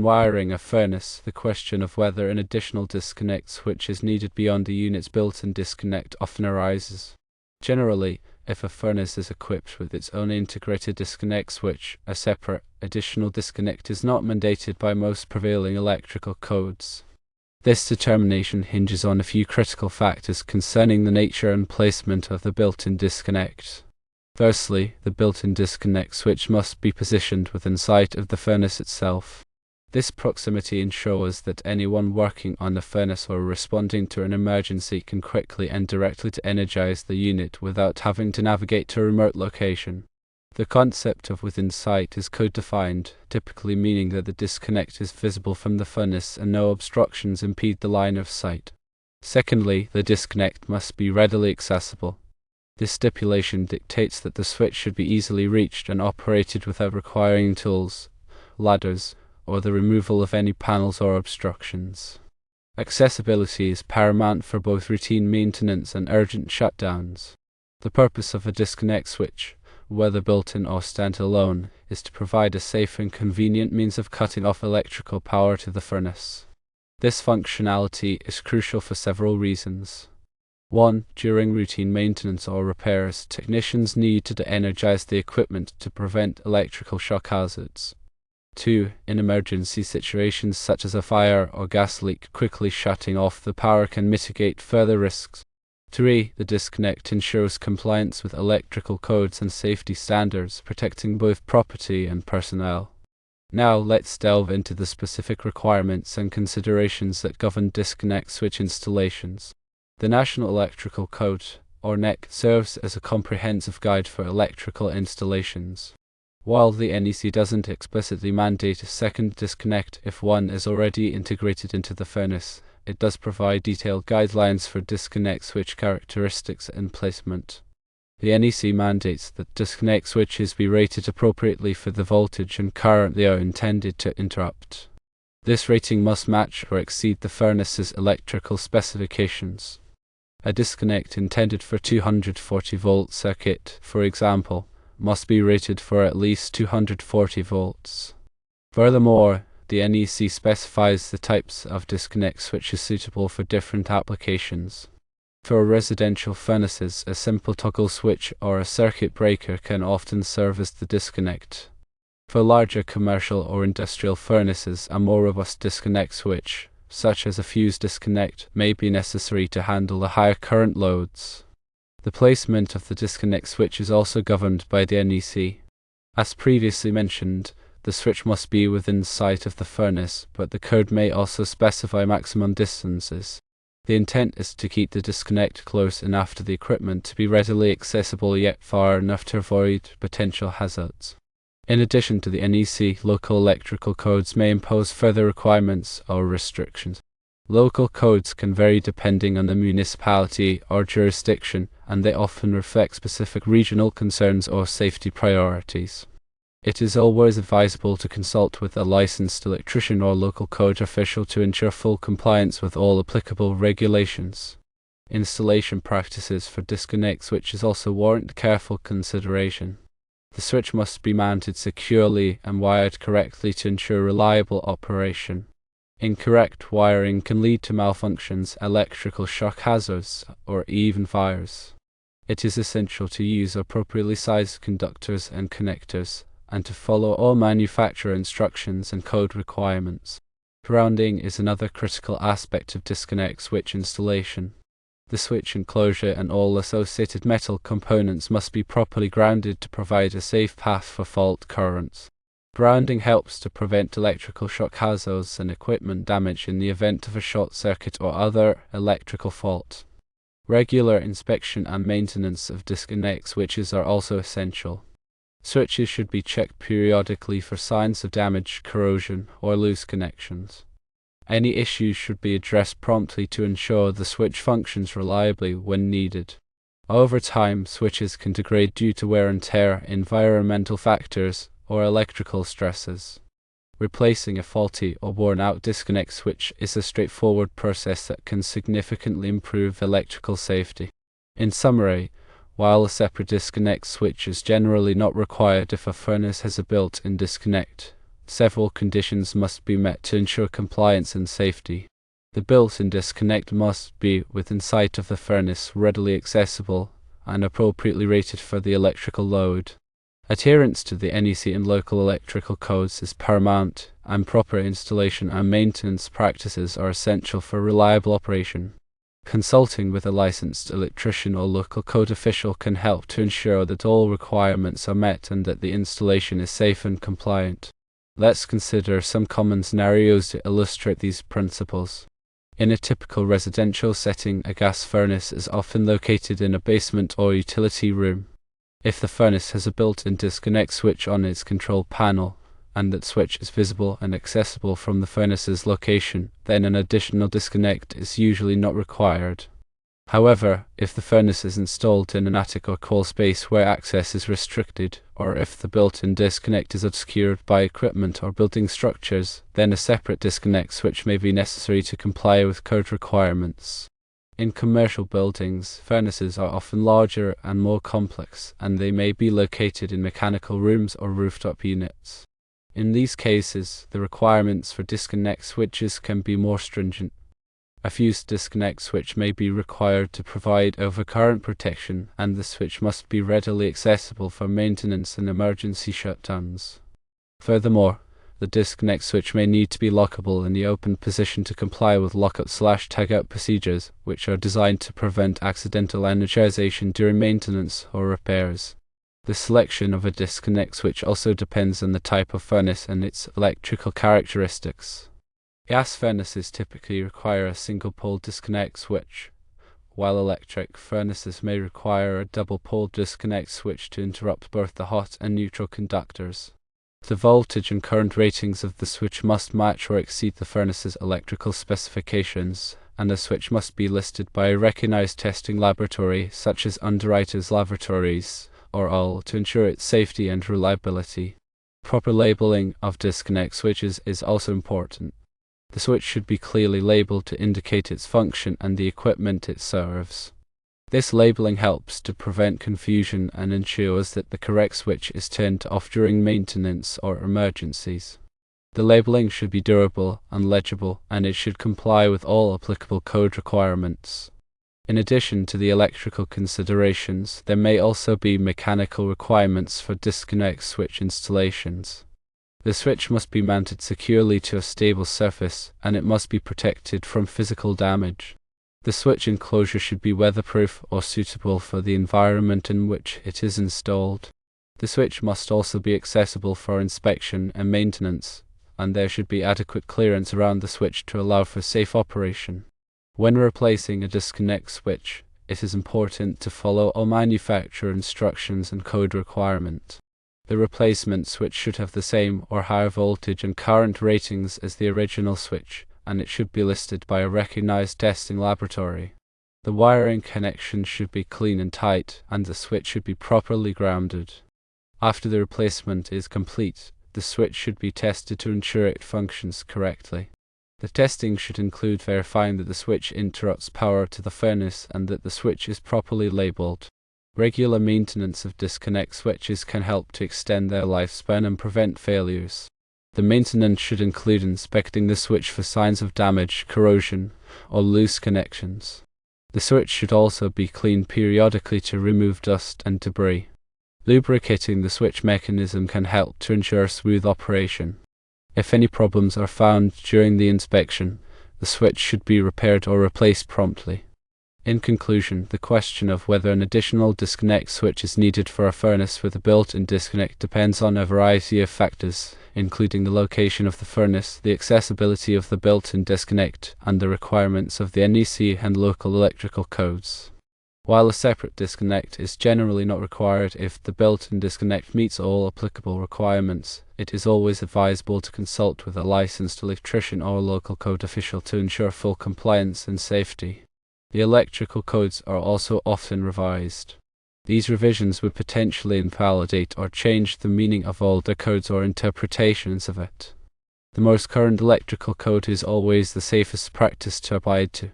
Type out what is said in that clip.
When wiring a furnace, the question of whether an additional disconnect switch is needed beyond the unit's built-in disconnect often arises. Generally, if a furnace is equipped with its own integrated disconnect switch, a separate, additional disconnect is not mandated by most prevailing electrical codes. This determination hinges on a few critical factors concerning the nature and placement of the built-in disconnect. Firstly, the built-in disconnect switch must be positioned within sight of the furnace itself. This proximity ensures that anyone working on the furnace or responding to an emergency can quickly and directly to energize the unit without having to navigate to a remote location. The concept of within sight is code-defined, typically meaning that the disconnect is visible from the furnace and no obstructions impede the line of sight. Secondly, the disconnect must be readily accessible. This stipulation dictates that the switch should be easily reached and operated without requiring tools, ladders, or the removal of any panels or obstructions. Accessibility is paramount for both routine maintenance and urgent shutdowns. The purpose of a disconnect switch, whether built-in or standalone, is to provide a safe and convenient means of cutting off electrical power to the furnace. This functionality is crucial for several reasons. 1. During routine maintenance or repairs, technicians need to de-energize the equipment to prevent electrical shock hazards. 2. In emergency situations such as a fire or gas leak, quickly shutting off the power can mitigate further risks. 3. The disconnect ensures compliance with electrical codes and safety standards, protecting both property and personnel. Now let's delve into the specific requirements and considerations that govern disconnect switch installations. The National Electrical Code, or NEC, serves as a comprehensive guide for electrical installations. While the NEC doesn't explicitly mandate a second disconnect if one is already integrated into the furnace, it does provide detailed guidelines for disconnect switch characteristics and placement. The NEC mandates that disconnect switches be rated appropriately for the voltage and current they are intended to interrupt. This rating must match or exceed the furnace's electrical specifications. A disconnect intended for 240-volt circuit, for example, must be rated for at least 240 volts. Furthermore, the NEC specifies the types of disconnect switches suitable for different applications. For residential furnaces, a simple toggle switch or a circuit breaker can often serve as the disconnect. For larger commercial or industrial furnaces, a more robust disconnect switch, such as a fuse disconnect, may be necessary to handle the higher current loads. The placement of the disconnect switch is also governed by the NEC. As previously mentioned, the switch must be within sight of the furnace, but the code may also specify maximum distances. The intent is to keep the disconnect close enough to the equipment to be readily accessible yet far enough to avoid potential hazards. In addition to the NEC, local electrical codes may impose further requirements or restrictions. Local codes can vary depending on the municipality or jurisdiction, and they often reflect specific regional concerns or safety priorities. It is always advisable to consult with a licensed electrician or local code official to ensure full compliance with all applicable regulations. Installation practices for disconnect switches also warrant careful consideration. The switch must be mounted securely and wired correctly to ensure reliable operation. Incorrect wiring can lead to malfunctions, electrical shock hazards, or even fires. It is essential to use appropriately sized conductors and connectors, and to follow all manufacturer instructions and code requirements. Grounding is another critical aspect of disconnect switch installation. The switch enclosure and all associated metal components must be properly grounded to provide a safe path for fault currents. Grounding helps to prevent electrical shock hazards and equipment damage in the event of a short circuit or other electrical fault. Regular inspection and maintenance of disconnect switches are also essential. Switches should be checked periodically for signs of damage, corrosion, or loose connections. Any issues should be addressed promptly to ensure the switch functions reliably when needed. Over time, switches can degrade due to wear and tear, environmental factors, or electrical stresses. Replacing a faulty or worn-out disconnect switch is a straightforward process that can significantly improve electrical safety. In summary, while a separate disconnect switch is generally not required if a furnace has a built-in disconnect, several conditions must be met to ensure compliance and safety. The built-in disconnect must be within sight of the furnace, readily accessible, and appropriately rated for the electrical load. Adherence to the NEC and local electrical codes is paramount, and proper installation and maintenance practices are essential for reliable operation. Consulting with a licensed electrician or local code official can help to ensure that all requirements are met and that the installation is safe and compliant. Let's consider some common scenarios to illustrate these principles. In a typical residential setting, a gas furnace is often located in a basement or utility room. If the furnace has a built-in disconnect switch on its control panel, and that switch is visible and accessible from the furnace's location, then an additional disconnect is usually not required. However, if the furnace is installed in an attic or crawl space where access is restricted, or if the built-in disconnect is obscured by equipment or building structures, then a separate disconnect switch may be necessary to comply with code requirements. In commercial buildings, furnaces are often larger and more complex, and they may be located in mechanical rooms or rooftop units. In these cases, the requirements for disconnect switches can be more stringent. A fused disconnect switch may be required to provide overcurrent protection, and the switch must be readily accessible for maintenance and emergency shutdowns. Furthermore, the disconnect switch may need to be lockable in the open position to comply with lockout/tagout procedures, which are designed to prevent accidental energization during maintenance or repairs. The selection of a disconnect switch also depends on the type of furnace and its electrical characteristics. Gas furnaces typically require a single-pole disconnect switch, while electric furnaces may require a double-pole disconnect switch to interrupt both the hot and neutral conductors. The voltage and current ratings of the switch must match or exceed the furnace's electrical specifications, and the switch must be listed by a recognized testing laboratory such as Underwriters Laboratories or UL to ensure its safety and reliability. Proper labeling of disconnect switches is also important. The switch should be clearly labeled to indicate its function and the equipment it serves. This labeling helps to prevent confusion and ensures that the correct switch is turned off during maintenance or emergencies. The labeling should be durable and legible, and it should comply with all applicable code requirements. In addition to the electrical considerations, there may also be mechanical requirements for disconnect switch installations. The switch must be mounted securely to a stable surface, and it must be protected from physical damage. The switch enclosure should be weatherproof or suitable for the environment in which it is installed. The switch must also be accessible for inspection and maintenance, and there should be adequate clearance around the switch to allow for safe operation. When replacing a disconnect switch, it is important to follow all manufacturer instructions and code requirements. The replacement switch should have the same or higher voltage and current ratings as the original switch, and it should be listed by a recognized testing laboratory. The wiring connection should be clean and tight, and the switch should be properly grounded. After the replacement is complete, the switch should be tested to ensure it functions correctly. The testing should include verifying that the switch interrupts power to the furnace and that the switch is properly labeled. Regular maintenance of disconnect switches can help to extend their lifespan and prevent failures. The maintenance should include inspecting the switch for signs of damage, corrosion, or loose connections. The switch should also be cleaned periodically to remove dust and debris. Lubricating the switch mechanism can help to ensure smooth operation. If any problems are found during the inspection, the switch should be repaired or replaced promptly. In conclusion, the question of whether an additional disconnect switch is needed for a furnace with a built-in disconnect depends on a variety of factors, including the location of the furnace, the accessibility of the built-in disconnect, and the requirements of the NEC and local electrical codes. While a separate disconnect is generally not required if the built-in disconnect meets all applicable requirements, it is always advisable to consult with a licensed electrician or local code official to ensure full compliance and safety. The electrical codes are also often revised. These revisions would potentially invalidate or change the meaning of older codes or interpretations of it. The most current electrical code is always the safest practice to abide to.